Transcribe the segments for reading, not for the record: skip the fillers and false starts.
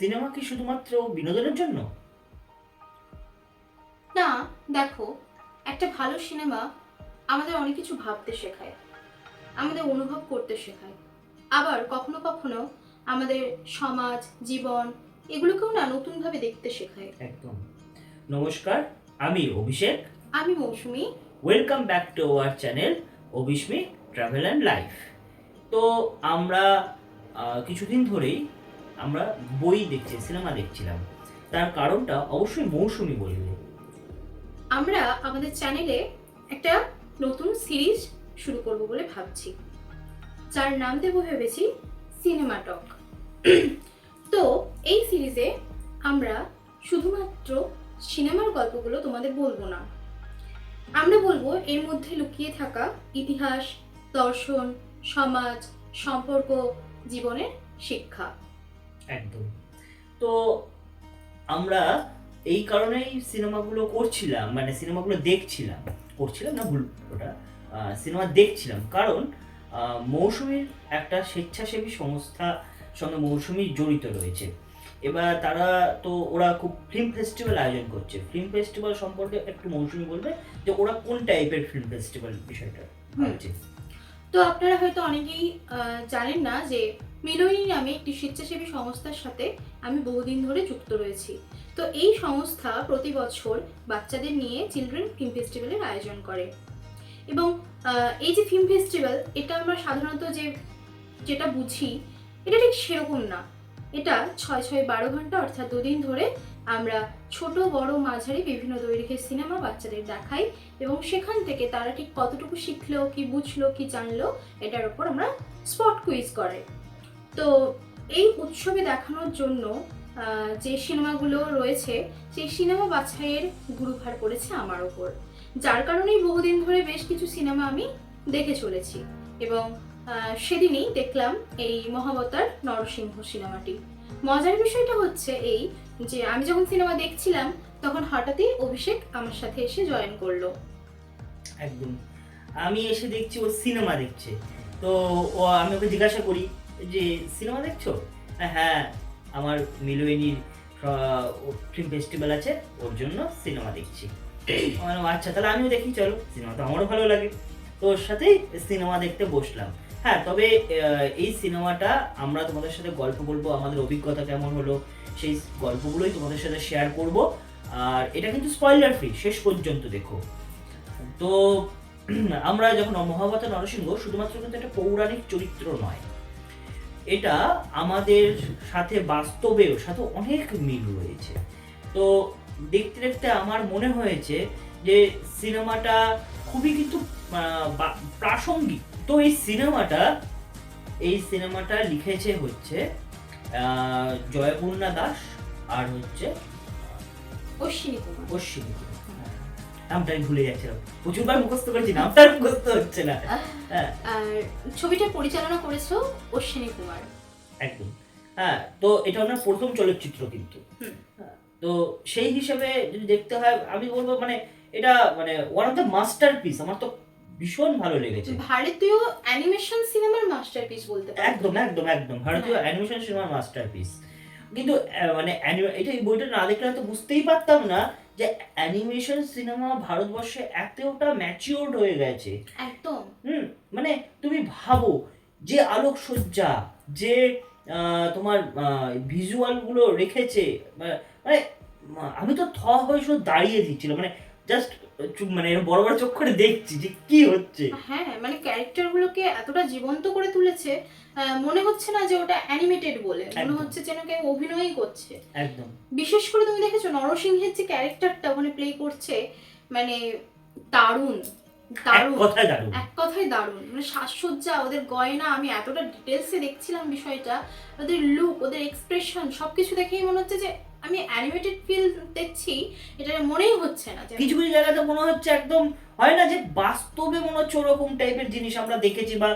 Cinema কি শুধুমাত্র বিনোদনের জন্য? না, দেখো, একটা ভালো সিনেমা আমাদের অনেক কিছু ভাবতে শেখায়, আমাদের অনুভব করতে শেখায়। আবার কখনো কখনো আমাদের সমাজ, জীবন এগুলোকেও না নতুনভাবে দেখতে শেখায়। একদম। নমস্কার, আমি অভিষেক। আমি Mousumi. Welcome back to our channel Abhishmi travel and life. তো আমরা কিছুদিন ধরেই আমরা বই দেখছি, সিনেমা দেখছিলাম। তার কারণটা অবশ্যই মৌসুমী বলবে। আমরা আমাদের চ্যানেলে একটা নতুন সিরিজ শুরু করব বলে ভাবছি, যার নাম দেব ভেবেছি সিনেমা টক। তো এই সিরিজে আমরা শুধুমাত্র সিনেমার গল্পগুলো তোমাদের বলবো না, আমরা বলবো এর মধ্যে লুকিয়ে থাকা ইতিহাস, দর্শন, সমাজ, সম্পর্ক, জীবনের শিক্ষা। একদম। তো আমরা এই কারণেই সিনেমাগুলো করছিলাম, মানে সিনেমাগুলো দেখছিলাম, করছিলাম না ভুল ওটা, সিনেমা দেখছিলাম কারণ মৌসুমীর একটা স্বেচ্ছাসেবী সংস্থা সঙ্গে মৌসুমী জড়িত রয়েছে। এবার তারা তো ওরা খুব ফিল্ম ফেস্টিভ্যাল আয়োজন করছে। ফিল্ম ফেস্টিভ্যাল সম্পর্কে একটু মৌসুমী বলবে যে ওরা কোন টাইপের ফিল্ম ফেস্টিভ্যাল বিষয়টা ভাবছে। তো আপনারা হয়তো অনেকেই জানেন না যে মিলনী নামে একটি স্বেচ্ছাসেবী সংস্থার সাথে আমি বহুদিন ধরে যুক্ত রয়েছি। তো এই সংস্থা প্রতি বছর বাচ্চাদের নিয়ে চিলড্রেন ফিল্ম ফেস্টিভ্যালের আয়োজন করে। এবং এই যে ফিল্ম ফেস্টিভ্যাল, এটা আমরা সাধারণত যেটা বুঝি এটা ঠিক সেরকম না। এটা 6-6-12 ঘন্টা অর্থাৎ 2 দিন ধরে আমরা ছোট বড় মাঝারি বিভিন্ন দৈর্ঘ্যের সিনেমা বাচ্চাদের দেখাই, এবং সেখান থেকে তারা ঠিক কতটুকু শিখলো, কি বুঝলো, কি জানলো, এটার উপর আমরা স্পট কুইজ করে। তো এই উৎসবে দেখানোর জন্য যে সিনেমাগুলো রয়েছে সেই সিনেমা বাছাইয়ের গুরুভার পড়েছে আমার ওপর, যার কারণেই বহুদিন ধরে বেশ কিছু সিনেমা আমি দেখে চলেছি। এবং সেদিনই দেখলাম এই মহাবতার নরসিংহ সিনেমাটি। মজার বিষয়টা হচ্ছে এই যে আমি যখন সিনেমা দেখছিলাম তখন হঠাৎই অভিষেক আমার সাথে এসে জয়েন করলো। একদম। আমি এসে দেখছি ও সিনেমা দেখছে। তো আমি ওকে জিজ্ঞাসা করি যে সিনেমা দেখছো? হ্যাঁ, আমার মিলুয়েনির ফিল্ম ফেস্টিভ্যাল আছে, ওর জন্য সিনেমা দেখছি। আচ্ছা, তাহলে আমিও দেখি, চলো, সিনেমা তো আমারও ভালো লাগে। তো ওর সাথেই সিনেমা দেখতে বসলাম। হ্যাঁ, তবে এই সিনেমাটা আমরা তোমাদের সাথে গল্প বলবো, আমাদের অভিজ্ঞতা কেমন হলো সেই গল্পগুলোই তোমাদের সাথে শেয়ার করব। আর এটা কিন্তু স্পয়লার ফ্রি, শেষ পর্যন্ত দেখো। তো আমরা যখন মহাবতার নরসিংহ শুধুমাত্র কিন্তু একটা পৌরাণিক চরিত্র নয়, এটা আমাদের সাথে বাস্তবেও সাথে অনেক মিল রয়েছে। তো দেখতে দেখতে আমার মনে হয়েছে যে সিনেমাটা খুবই কিন্তু প্রাসঙ্গিক। তো এই সিনেমাটা লিখেছে হচ্ছে জয়পূর্ণা দাস আর হচ্ছে অশ্বিনী কুমার। অশ্বিনী কুমার। নামটা আমি ভুলে যাচ্ছিলাম, প্রচুরবার মুখস্থ করেছি, নামটা মুখস্থ হচ্ছে না। আর ছবিটা পরিচালনা করেছো অশ্বিনী কুমার। একদম। হ্যাঁ, তো এটা ওনার প্রথম চলচ্চিত্র কিন্তু। তো সেই হিসেবে যদি দেখতে হয় আমি বলবো মানে এটা মানে ওয়ান অফ দ্য মাস্টারপিস। আমার তো ভীষণ ভালো লেগেছে। ভারতীয় অ্যানিমেশন সিনেমার মাস্টারপিস বলতে পারো। একদম একদম একদম ভারতীয় অ্যানিমেশন সিনেমার মাস্টারপিস। কিন্তু মানে এটা এই বইটা না দেখলে হয়তো বুঝতেই পারতাম না যে অ্যানিমেশন সিনেমা ভারতবর্ষে এতটা ম্যাচিওরড হয়ে গেছে। একদম। মানে তুমি ভাবো যে আলোকসজ্জা, যে তোমার ভিজুয়ালগুলো রেখেছে, মানে আমি তো হয়ে শুধু দাঁড়িয়ে দিচ্ছিল, মানে জাস্ট মানে বড় বড় চোখ করে দেখছি যে কি হচ্ছে। হ্যাঁ, মানে ক্যারেক্টারগুলোকে এতটা জীবন্ত করে তুলেছে, মনে হচ্ছে না যে ওটা অ্যানিমেটেড বলে, মনে হচ্ছে যেন কেউ অভিনয়ই করছে। একদম। বিশেষ করে তুমি দেখেছো নরসিংহের যে ক্যারেক্টারটা ওখানে প্লে করছে, মানে দারুণ দারুণ, এক কথায় দারুণ। মানে সাজসজ্জা, ওদের গয়না, আমি এতটা ডিটেলসে দেখছিলাম বিষয়টা, ওদের লুক, ওদের এক্সপ্রেশন সবকিছু দেখেই মনে হচ্ছে যে আমি অ্যানিমেটেড ফিল্ম দেখছি। এটা মনেই হচ্ছে না যে কিছু কিছু জায়গাতে মনে হচ্ছে একদম হয় না যে বাস্তবে মনে হচ্ছে ওরকম টাইপের জিনিস আমরা দেখেছি বা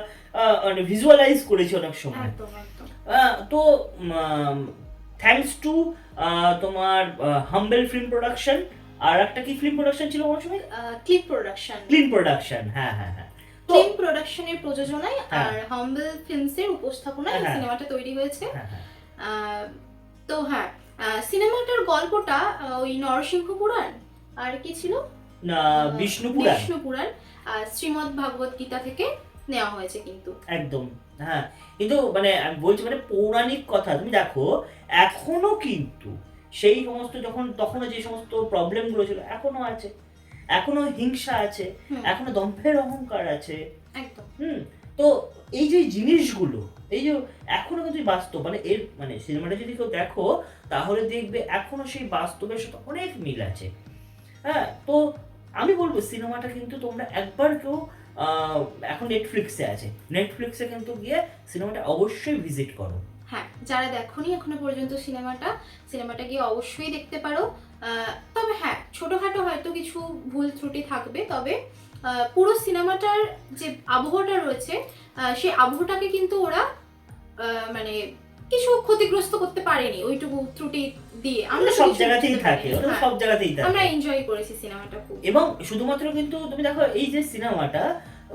ভিজুয়ালাইজ করেছি অনেক সময়। একদম একদম। তো থ্যাঙ্কস টু তোমার হাম্বেল ফিল্ম প্রোডাকশন। আর একটা কি ফিল্ম প্রোডাকশন ছিল আমার সময়? Clean production. হ্যাঁ হ্যাঁ হ্যাঁ। ক্লিন প্রোডাকশনের প্রযোজনায় আর হাম্বল ফিল্মসের উপস্থাপনায় এই সিনেমাটা তৈরি হয়েছে। তো হ্যাঁ, সিনেমাটার গল্পটা ওই নরসিংহ পুরাণ আর কি ছিল, না, বিষ্ণু পুরাণ। বিষ্ণু পুরাণ, শ্রীমদ্ ভাগবত গীতা থেকে নেওয়া হয়েছে কিন্তু। একদম, হ্যাঁ। কিন্তু মানে আমি বলছি মানে পৌরাণিক কথা, তুমি দেখো এখনো কিন্তু সেই সমস্ত তখনও যে সমস্ত প্রবলেম গুলো ছিল এখনো আছে, এখনো হিংসা আছে, হুম, এখনো দম্ভের অহংকার আছে। একদম। তো এই যে জিনিসগুলো, এই যে এখনো কিন্তু বাস্তব, মানে এর মানে সিনেমাটা যদি কেউ দেখো তাহলে দেখবে এখনো সেই বাস্তবের সাথে অনেক মিল আছে। হ্যাঁ, তো আমি বলবো সিনেমাটা কিন্তু তোমরা একবার কেউ এখন নেটফ্লিক্সে আছে, নেটফ্লিক্সে কিন্তু গিয়ে সিনেমাটা অবশ্যই ভিজিট করো। হ্যাঁ, যারা দেখোনি এখনো পর্যন্ত সিনেমাটা গিয়ে অবশ্যই দেখতে পারো। তবে হ্যাঁ, ছোটখাটো হয়তো কিছু ভুল ত্রুটি থাকবে, তবে পুরো সিনেমাটার যে আবহটা রয়েছে সেই আবহটাকে কিন্তু ওরা মানে কিছু ক্ষতিগ্রস্ত করতে পারেনি ওইটুকু ত্রুটি দিয়ে। আমরা তো সব কিছু জায়গাতেই বুঝতে থাকে, পারিনি। ওটা হ্যাঁ, সব জায়গাতেই আমরা থাকে। এনজয় করেছি সিনেমাটা খুব। এবং শুধুমাত্র কিন্তু তুমি দেখো এই যে সিনেমাটা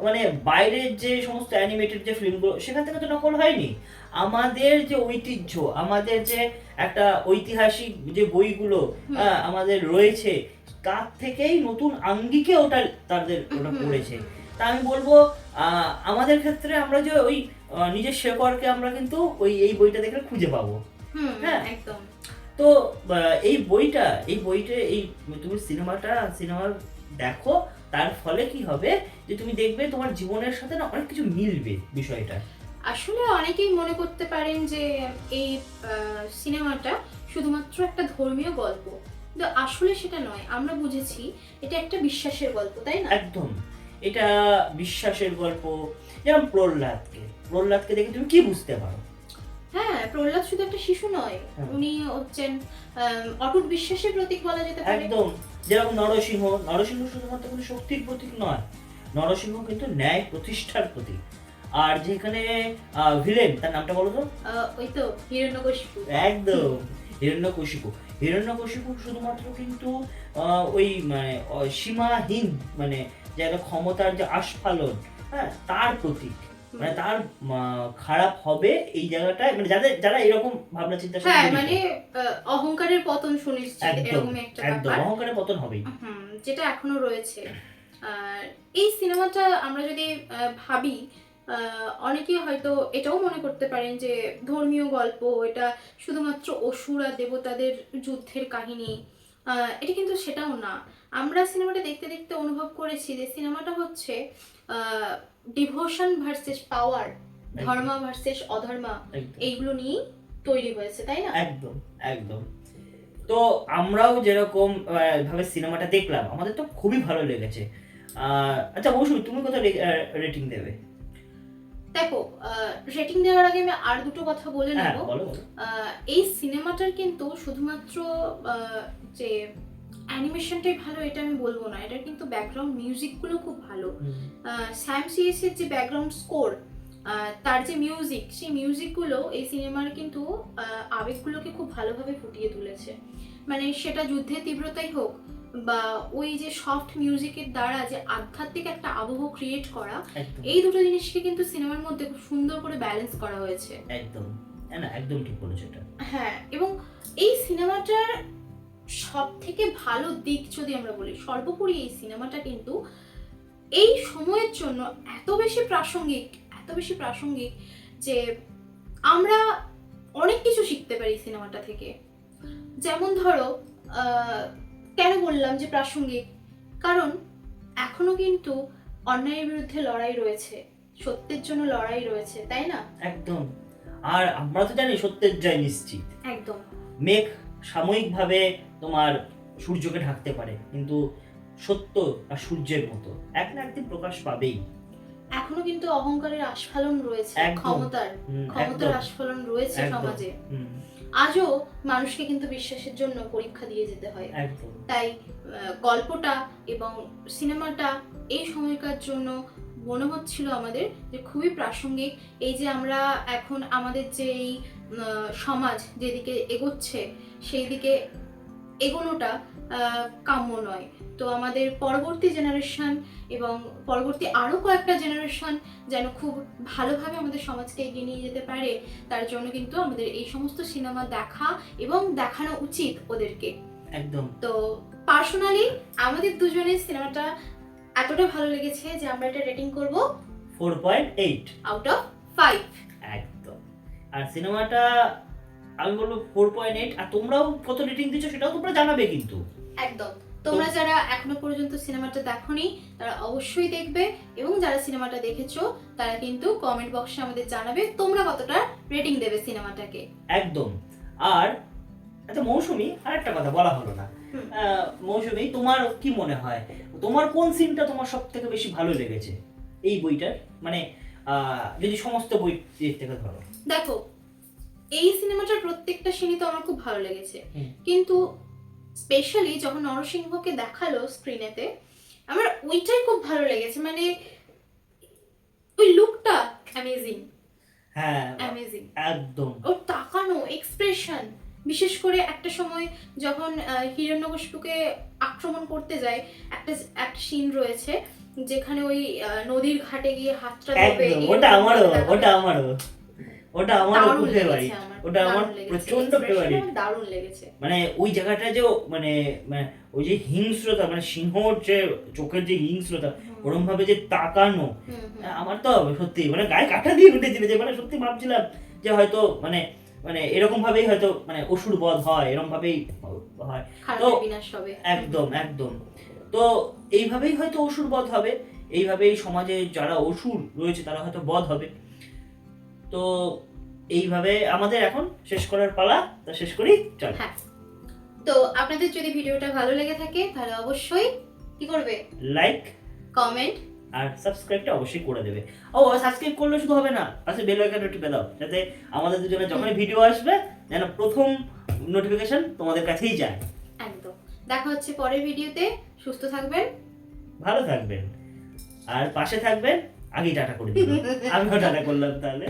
মানে বাইরের যে সমস্ত অ্যানিমেটেড যে ফিল্মগুলো সেখান থেকে তো নকল হয়নি। আমাদের যে ঐতিহ্য, আমাদের যে একটা ঐতিহাসিক যে বইগুলো আমাদের রয়েছে, তার থেকেই নতুন আঙ্গিকে ওটা ওটা করেছে। তা আমি বলবো আমাদের ক্ষেত্রে আমরা যে ওই নিজের শেকড়কে আমরা কিন্তু এই বইটা দেখে খুঁজে পাবো। হ্যাঁ, একদম। তো এই বইটা এই তুমি সিনেমা দেখো, তার ফলে কি হবে যে তুমি দেখবে তোমার জীবনের সাথে না অনেক কিছু মিলবে বিষয়টা। আসলে অনেকেই মনে করতে পারেন যে এই সিনেমাটা শুধুমাত্র একটা ধর্মীয় গল্প, কিন্তু আসলে সেটা নয়। আমরা বুঝেছি এটা একটা বিশ্বাসের গল্প, তাই না? একদম, এটা বিশ্বাসের গল্প। যেমন প্রহ্লাদকে দেখে তুমি কি বুঝতে পারো? হ্যাঁ, প্রহ্লাদ শুধু একটা শিশু নয়, উনি হচ্ছেন অটুট বিশ্বাসের প্রতীক বলা যেতে পারে। একদম, যেরকম নরসিংহ শুধুমাত্র কিন্তু শক্তির প্রতীক নয়, নরসিংহ কিন্তু ন্যায় প্রতিষ্ঠার প্রতীক। আর যেখানে ভিলেন, তার নামটা বলো তো? ওই তো হিরণ্যকশিপু। একদম, হিরণ্যকশিপু শুধুমাত্র কিন্তু ওই মানে সীমাহীন মানে যে একটা ক্ষমতার যে আস্ফালন, হ্যাঁ, তার প্রতীক। মানে তার খারাপ হবে এই জায়গাটায়, মানে যারা এরকম ভাবনা চিন্তা, হ্যাঁ, মানে অহংকারের পতন সুনিশ্চিত, এরকম একটা একদম ব্যাপার। অহংকারের পতন হবেই। যেটা এখনো রয়েছে। আর এই সিনেমাটা আমরা যদি ভাবি, অনেকেই হয়তো এটাও মনে করতে পারেন যে ধর্মীয় গল্প, এটা শুধুমাত্র অসুর আর দেবতাদের যুদ্ধের কাহিনী। এটা কিন্তু সেটাও না। আমরা সিনেমাটা দেখতে দেখতে অনুভব করেছি যে সিনেমাটা হচ্ছে ডিভোশন ভার্সেস পাওয়ার, ধর্ম ভার্সেস অধর্মা, এইগুলো নিয়েই তৈরি হয়েছে, তাই না? একদম একদম। তো আমরাও যেরকম ভাবে সিনেমাটা দেখলাম, আমাদের তো খুবই ভালো লেগেছে। আচ্ছা মৌসুমী, তুমি কত রেটিং দেবে? দেখো, রেটিং দেওয়ার আগে আমি আর দুটো কথা বলে নেব। বলো। এই সিনেমাটার কিন্তু শুধুমাত্র যে অ্যানিমেশনটাই ভালো এটা আমি বলবো না, এটা কিন্তু ব্যাকগ্রাউন্ড মিউজিকগুলো খুব ভালো। স্যাম সিএস এর যে ব্যাকগ্রাউন্ড স্কোর, তার যে মিউজিক, সেই মিউজিকগুলো এই সিনেমার কিন্তু আবেগগুলোকে খুব ভালোভাবে ফুটিয়ে তুলেছে। মানে সেটা যুদ্ধের তীব্রতাই হোক বা ওই যে সফট মিউজিকের দ্বারা যে আধ্যাত্মিক একটা আবহ ক্রিয়েট করা, এই দুটো জিনিসকে কিন্তু সিনেমার মধ্যে খুব সুন্দর করে ব্যালেন্স করা হয়েছে। একদম, না একদম ঠিক বলেছো এটা। হ্যাঁ, এবং এই সিনেমাটার সব থেকে ভালো দিক যদি আমরা বলি, সর্বোপরি এই সিনেমাটা কিন্তু এই সময়ের জন্য এত বেশি প্রাসঙ্গিক যে আমরা অনেক কিছু শিখতে পারি সিনেমাটা থেকে। যেমন ধরো, কেন বললাম যে প্রাসঙ্গিক, কারণ এখনো কিন্তু অন্যায়ের বিরুদ্ধে লড়াই রয়েছে, সত্যের জন্য লড়াই রয়েছে, তাই না? একদম। আর আমরা তো জানি সত্যের জয় নিশ্চিত। একদম। মেঘ সাময়িকভাবে তোমার সূর্যকে ঢাকতে পারে, কিন্তু সত্য আর সূর্যের মতো এক না একদিন প্রকাশ পাবেই। এখনো কিন্তু অহংকারের আস্ফালন রয়েছে, ক্ষমতার আস্ফালন রয়েছে সমাজে। আজও মানুষকে কিন্তু বিশ্বাসের জন্য পরীক্ষা দিয়ে যেতে হয়। তাই গল্পটা এবং সিনেমাটা এই সময়কার জন্য মনে হচ্ছিল আমাদের যে খুবই প্রাসঙ্গিক। এই যে আমরা এখন আমাদের যে এই সমাজ যেদিকে এগোচ্ছে, সেই দিকে এগোনোটা কাম্য নয়। তো আমাদের পরবর্তী জেনারেশন এবং পরবর্তী আরও কয়েকটা জেনারেশন যেন খুব ভালোভাবে আমাদের সমাজকে এগিয়ে নিয়ে যেতে পারে, তার জন্য কিন্তু আমাদের এই সমস্ত সিনেমা দেখা এবং দেখানো উচিত ওদেরকে। একদম। তো পার্সোনালি আমাদের দুজনের সিনেমাটা এতটা ভালো লেগেছে যে আমরা এটা রেটিং করব 4.8 আউট অফ 5। একদম। আর সিনেমাটা আমি বলবো 4.8। আর তোমরাও কত রেটিং দিচ্ছ সেটাও তোমরা জানাবে কিন্তু। একদম। তোমরা যারা এখনো পর্যন্ত সিনেমাটা দেখোনি তারা অবশ্যই দেখবে, এবং যারা সিনেমাটা দেখেছো তারা কিন্তু কমেন্ট বক্সে আমাদের জানাবে তোমরা কতটা রেটিং দেবে সিনেমাটাকে। একদম। আর আচ্ছা মৌসুমী, আর একটা কথা বলা হলো না। মৌসুমী, তোমার কি মনে হয় তোমার কোন সিনটা তোমার সব থেকে বেশি ভালো লেগেছে এই বইটার? মানে যদি সমস্ত বই থেকে ধরো। দেখো, এই সিনেমাটার প্রত্যেকটা সিনই তো আমার খুব ভালো লেগেছে, হুম। কিন্তু স্পেশালি যখন নরসিংহকে দেখালো স্ক্রিনেতে, আমার ওইটাই খুব ভালো লেগেছে। মানে ওই লুকটা অ্যামেজিং, হ্যাঁ অ্যামেজিং। একদম। ওর তাকানো এক্সপ্রেশন, বিশেষ করে একটা সময় যখন হিরণ্যকশিপুকে আক্রমণ করতে যায়, একটা একটা সিন রয়েছে যেখানে ওই নদীর ঘাটে গিয়ে হাতটা ধোবে। একদম, ওটা আমারও খুব ফেভারিট। ওটা আমার প্রচন্ড ফেভারিট। দারুণ লেগেছে। মানে ওই জায়গাটা যে মানে ওই যে হিংস্রতা, মানে সিংহর যে চোখের যে হিংস্রতা, ওরকম ভাবে যে তাকানো, আমার তো সত্যি মানে গায়ে কাঁটা দিয়ে উঠেছিল। যে মানে সত্যি ভাবছিলাম যে হয়তো মানে মানে এরকম ভাবেই হয়তো মানে অসুর বধ হয়, এরকম ভাবেই হয়। তো বিনাশ হবে। একদম একদম। তো এইভাবেই হয়তো অসুর বধ হবে, এইভাবেই সমাজে যারা অসুর রয়েছে তারা হয়তো বধ হবে। তো এইভাবে আমাদের এখন শেষ করার পালা, তা শেষ করি চল। হ্যাঁ, তো আপনাদের যদি ভিডিওটা ভালো লেগে থাকে তাহলে অবশ্যই কি করবে? লাইক, কমেন্ট আর সাবস্ক্রাইবটা অবশ্যই করে দেবে। ও সাবস্ক্রাইব করলে শুধু হবে না, পাশে বেল আইকনটা টিপে দাও, যাতে আমাদের দুজনের যখনই ভিডিও আসবে যেন প্রথম নোটিফিকেশন তোমাদের কাছেই যায়। একদম। দেখা হচ্ছে পরের ভিডিওতে। সুস্থ থাকবেন, ভালো থাকবেন, আর পাশে থাকবেন। আগেই টাটা করে দিন, আমিও টাটা করলাম তাহলে।